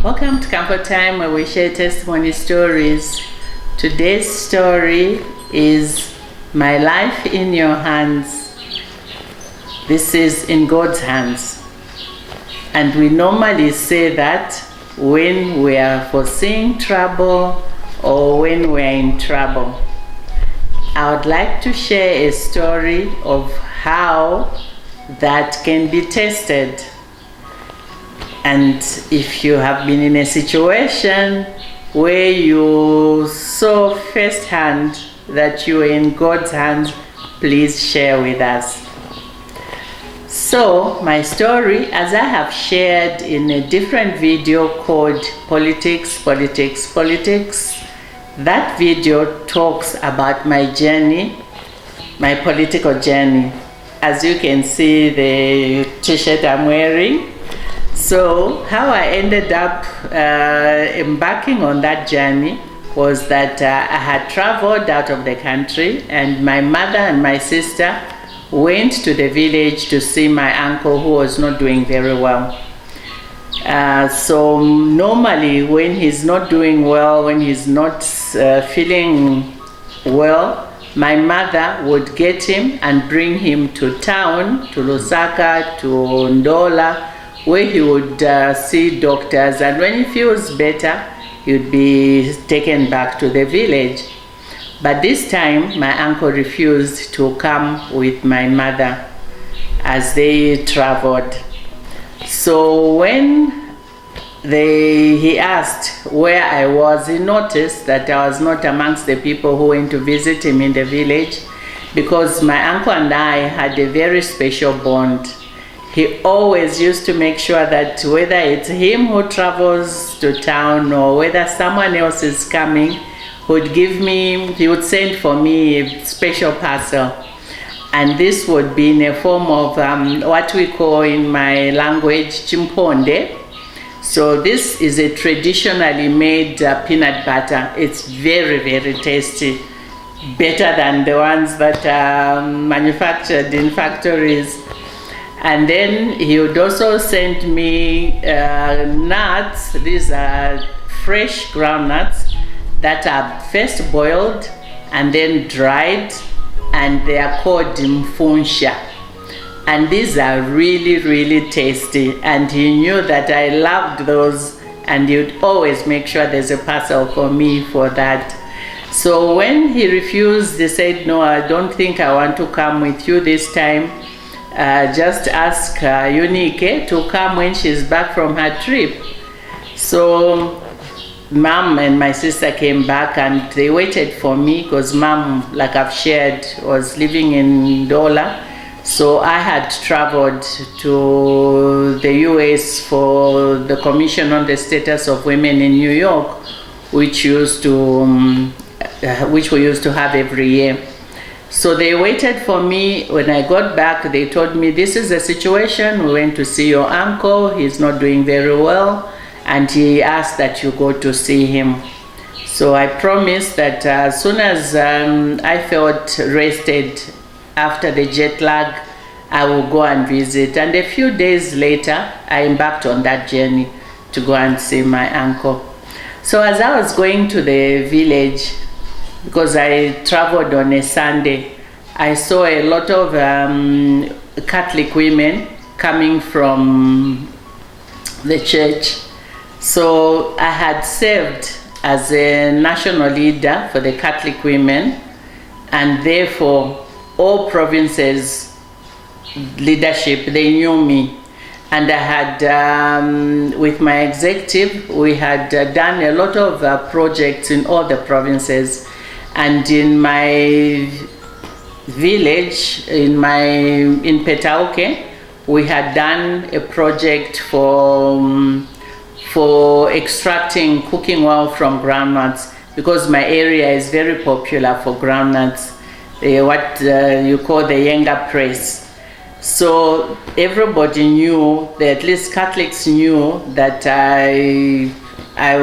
Welcome to Comfort Time, where we share testimony stories. Today's story is My Life in Your Hands. This is in God's hands. And we normally say that when we are foreseeing trouble or when we are in trouble. I would like to share a story of how that can be tested. And if you have been in a situation where you saw firsthand that you were in God's hands, please share with us. So, my story, as I have shared in a different video called Politics, that video talks about my journey, my political journey. As you can see, the t-shirt I'm wearing. So how I ended up embarking on that journey was that I had traveled out of the country, and my mother and my sister went to the village to see my uncle who was not doing very well. So normally when he's not doing well, when he's not feeling well, my mother would get him and bring him to town, to Lusaka, to Ndola, where he would see doctors, and when he feels better, he would be taken back to the village. But this time, my uncle refused to come with my mother as they traveled. So when he asked where I was, he noticed that I was not amongst the people who went to visit him in the village, because my uncle and I had a very special bond. He always used to make sure that whether it's him who travels to town or whether someone else is coming, he would send for me a special parcel. And this would be in a form of what we call in my language, chimponde. So this is a traditionally made peanut butter. It's very, very tasty. Better than the ones that are manufactured in factories. And then he would also send me nuts. These are fresh groundnuts that are first boiled and then dried, and they are called mfunsha. And these are really, really tasty. And he knew that I loved those, and he would always make sure there's a parcel for me for that. So when he refused, he said, "No, I don't think I want to come with you this time. Just ask Unike to come when she's back from her trip." So Mom and my sister came back, and they waited for me because Mom, like I've shared, was living in Dola. So I had traveled to the US for the Commission on the Status of Women in New York, which we used to have every year. So they waited for me. When I got back, they told me, "This is the situation. We went to see your uncle. He's not doing very well, and he asked that you go to see him." So I promised that as soon as I felt rested after the jet lag, I will go and visit. And a few days later, I embarked on that journey to go and see my uncle. So as I was going to the village, because I traveled on a Sunday, I saw a lot of Catholic women coming from the church. So I had served as a national leader for the Catholic women, and therefore all provinces leadership, they knew me. And I had, with my executive, we had done a lot of projects in all the provinces. And in my village, in Petauke, we had done a project for extracting cooking oil from groundnuts, because my area is very popular for groundnuts, what you call the Yenga press. So everybody knew, at least Catholics knew, that I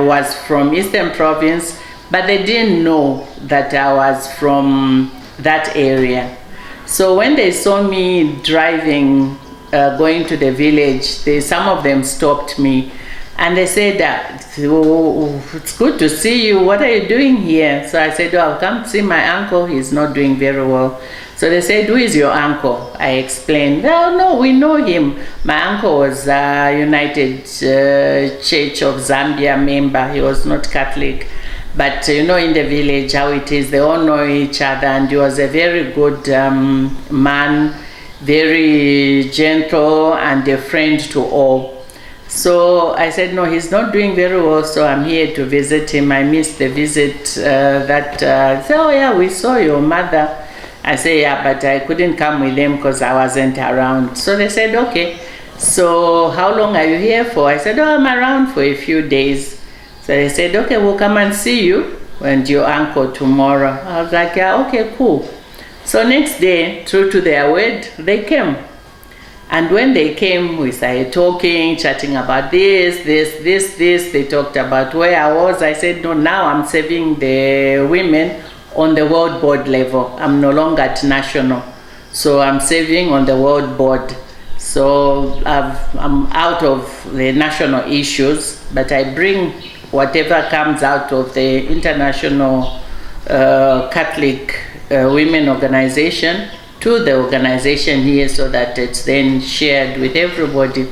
was from Eastern Province, but they didn't know that I was from that area. So when they saw me driving, going to the village, some of them stopped me And they said, oh, it's good to see you. What are you doing here? So I said, oh, I've come to see my uncle. He's not doing very well. So they said, who is your uncle? I explained, oh, no, we know him. My uncle was a United Church of Zambia member. He was not Catholic. But you know, in the village, how it is, they all know each other. And he was a very good man, very gentle and a friend to all. So I said, no, he's not doing very well, so I'm here to visit him. I missed the visit said, oh yeah, we saw your mother. I said, yeah, but I couldn't come with them because I wasn't around. So they said, okay, so how long are you here for? I said, oh, I'm around for a few days. So they said, okay, we'll come and see you and your uncle tomorrow. I was like, yeah, okay, cool. So next day, true to their word, they came. And when they came, we started talking, chatting about this. They talked about where I was. I said, no, now I'm serving the women on the world board level. I'm no longer at national. So I'm serving on the world board. So I'm out of the national issues, but I bring whatever comes out of the International Catholic Women Organization to the organization here, so that it's then shared with everybody.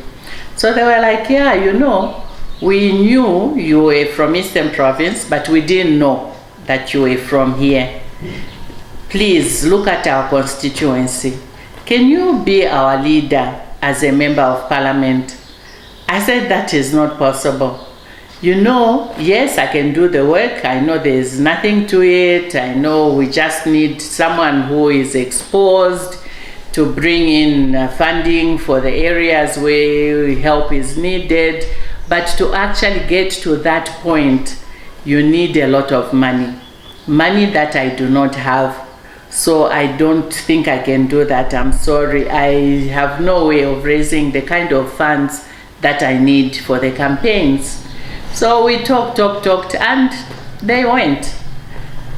So they were like, yeah, you know, we knew you were from Eastern Province, but we didn't know that you were from here. Please look at our constituency. Can you be our leader as a member of parliament? I said, that is not possible. You know, yes, I can do the work. I know there's nothing to it. I know we just need someone who is exposed to bring in funding for the areas where help is needed. But to actually get to that point, you need a lot of money. Money that I do not have. So I don't think I can do that. I'm sorry. I have no way of raising the kind of funds that I need for the campaigns. So we talked, and they went.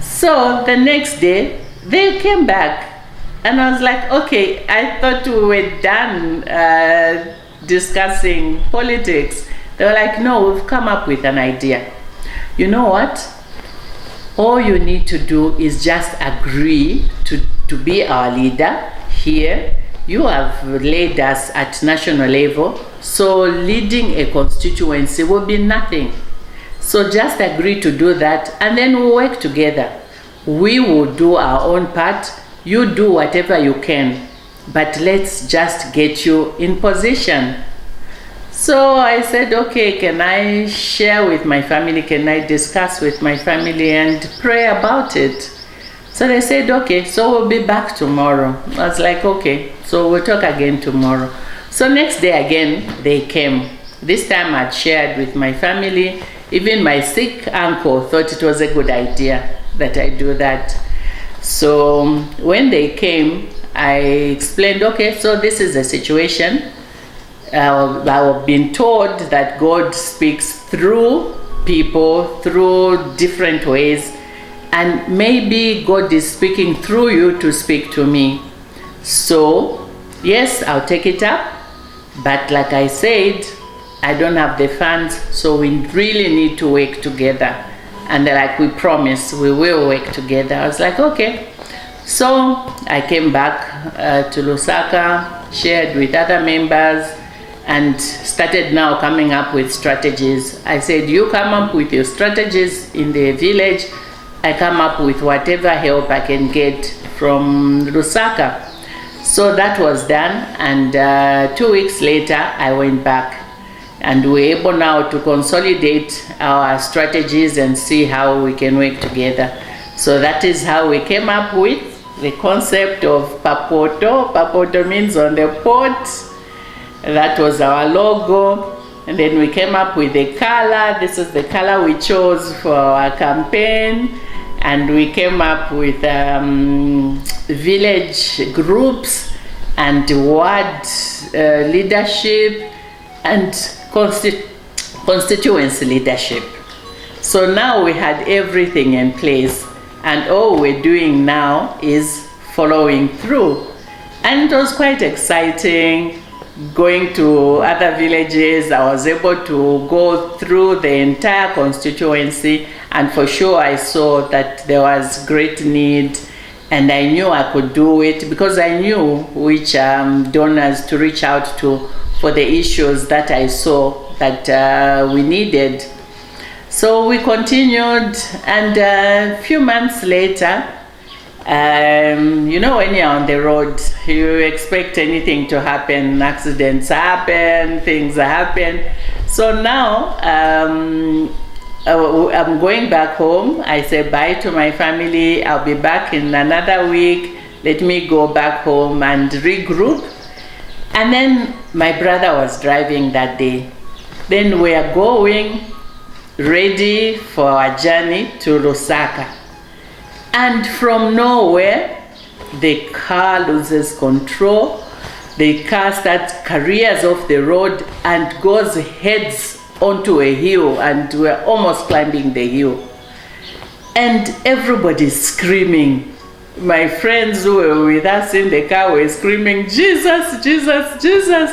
So the next day, they came back. And I was like, okay, I thought we were done discussing politics. They were like, no, we've come up with an idea. You know what? All you need to do is just agree to be our leader here. You have led us at national level, so leading a constituency will be nothing. So just agree to do that, and then we'll work together. We will do our own part. You do whatever you can, but let's just get you in position. So I said, okay, can I share with my family? Can I discuss with my family and pray about it? So they said, okay, so we'll be back tomorrow. I was like, okay, so we'll talk again tomorrow. So next day again, they came. This time I'd shared with my family. Even my sick uncle thought it was a good idea that I do that. So when they came, I explained, okay, so this is the situation. I've been told that God speaks through people, through different ways. And maybe God is speaking through you to speak to me. So, yes, I'll take it up. But like I said, I don't have the funds, so we really need to work together. And they're like, we promise we will work together. I was like, okay. So I came back to Lusaka, shared with other members, and started now coming up with strategies. I said, you come up with your strategies in the village. I come up with whatever help I can get from Lusaka. So that was done, and 2 weeks later I went back, and we were able now to consolidate our strategies and see how we can work together. So that is how we came up with the concept of Papoto. Papoto means on the pot. That was our logo. And then we came up with the color. This is the color we chose for our campaign. And we came up with village groups and ward leadership and constituency leadership. So now we had everything in place, and all we're doing now is following through. And it was quite exciting. going to other villages. I was able to go through the entire constituency, and for sure I saw that there was great need, and I knew I could do it because I knew which donors to reach out to for the issues that I saw that we needed. So we continued, and a few months later, you know, when you're on the road, you expect anything to happen. Accidents happen, things happen. So now I'm going back home. I say bye to my family. I'll be back in another week. Let me go back home and regroup. And then my brother was driving that day. Then we are going, ready for our journey to Lusaka. And from nowhere, the car loses control. The car starts careers off the road and goes heads onto a hill, and we're almost climbing the hill. And everybody's screaming. My friends who were with us in the car were screaming, "Jesus, Jesus, Jesus."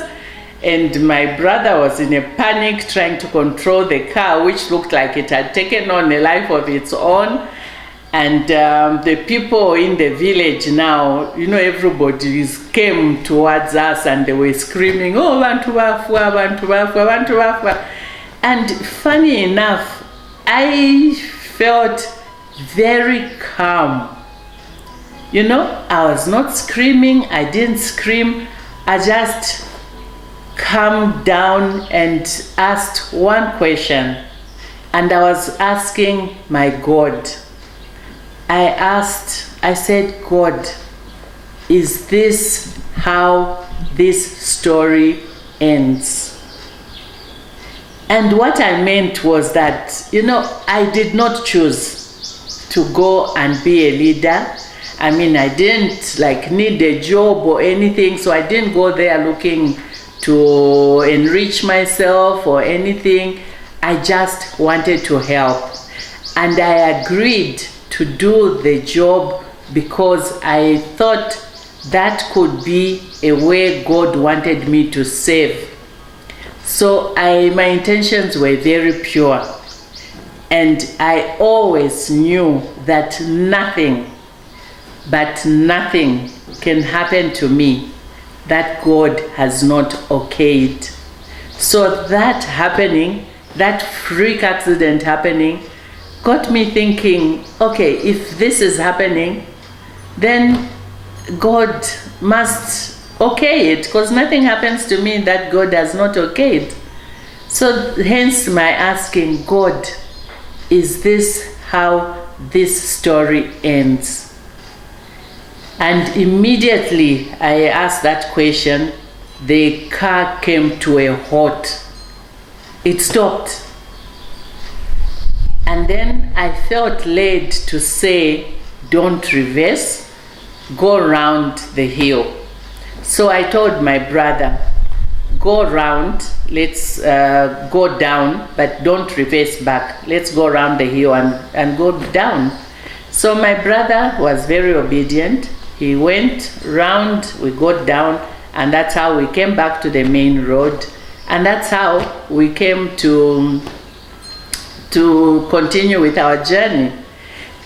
And my brother was in a panic trying to control the car, which looked like it had taken on a life of its own. And the people in the village now, you know, everybody came towards us and they were screaming, "Oh, Bantu Bafwa, Bantu Bafwa, Bantu Bafwa." And funny enough, I felt very calm. You know, I was not screaming, I didn't scream, I just calmed down and asked one question. And I was asking my God. I said, "God, is this how this story ends?" And what I meant was that, you know, I did not choose to go and be a leader. I mean, I didn't like need a job or anything, so I didn't go there looking to enrich myself or anything. I just wanted to help. And I agreed to do the job because I thought that could be a way God wanted me to save. So my intentions were very pure, and I always knew that nothing, but nothing can happen to me that God has not okayed. So that happening, that freak accident happening, got me thinking, okay, if this is happening, then God must okay it, because nothing happens to me that God has not okayed. So hence my asking, God, is this how this story ends? And immediately I asked that question, the car came to a halt. It stopped. And then I felt led to say, don't reverse, go around the hill. So I told my brother, go around, let's go down, but don't reverse back. Let's go around the hill and go down. So my brother was very obedient. He went round, we got down, and that's how we came back to the main road. And that's how we came to continue with our journey.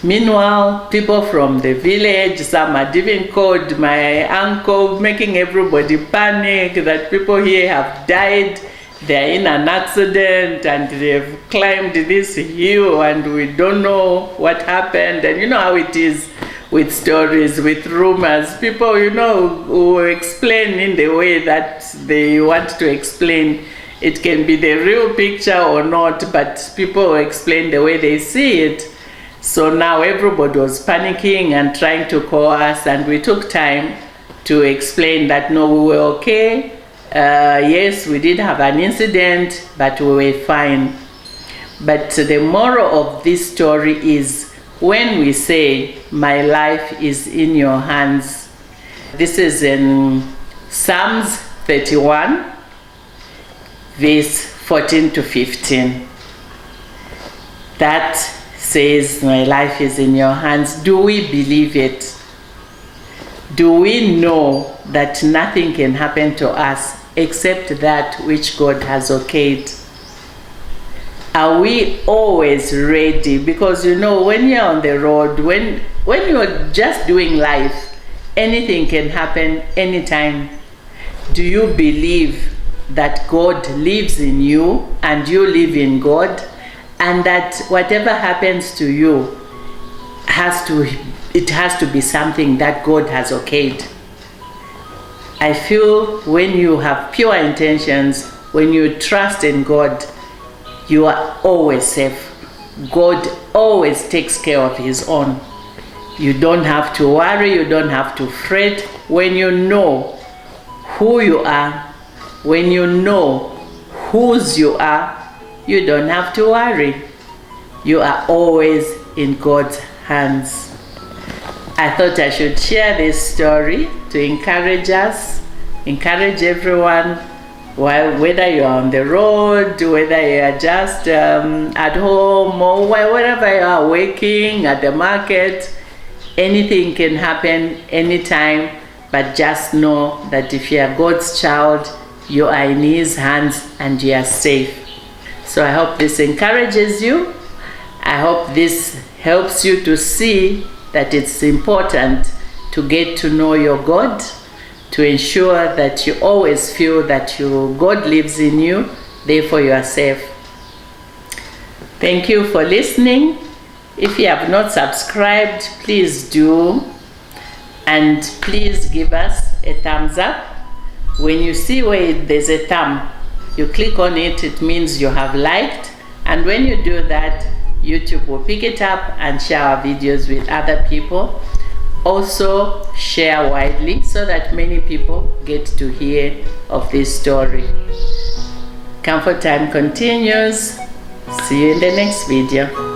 Meanwhile, people from the village, some had even called my uncle, making everybody panic that people here have died, they're in an accident and they've climbed this hill and we don't know what happened. And you know how it is with stories, with rumors. People, you know, who explain in the way that they want to explain. It can be the real picture or not, but people explain the way they see it. So now everybody was panicking and trying to call us, and we took time to explain that no, we were okay. Yes, we did have an incident, but we were fine. But the moral of this story is when we say, my life is in your hands. This is in Psalms 31, verse 14 to 15. That says, my life is in your hands. Do we believe it? Do we know that nothing can happen to us except that which God has okayed. Are we always ready? Because you know, when you're on the road, when you're just doing life, anything can happen anytime. Do you believe that God lives in you and you live in God, and that whatever happens to you has to be something that God has okayed? I feel when you have pure intentions, when you trust in God, you are always safe. God always takes care of his own. You don't have to worry, you don't have to fret. When you know who you are, when you know whose you are, you don't have to worry. You are always in God's hands. I thought I should share this story to encourage us, encourage everyone, whether you're on the road, whether you're just at home, or wherever you are, working at the market. Anything can happen anytime, but just know that if you are God's child, you are in his hands and you are safe. So I hope this encourages you. I hope this helps you to see that it's important to get to know your God, to ensure that you always feel that God lives in you, therefore you are safe. Thank you for listening. If you have not subscribed, please do. And please give us a thumbs up. When you see where there's a thumb, you click on it, it means you have liked. And when you do that, YouTube will pick it up and share our videos with other people. Also, share widely so that many people get to hear of this story. Comfort Time continues. See you in the next video.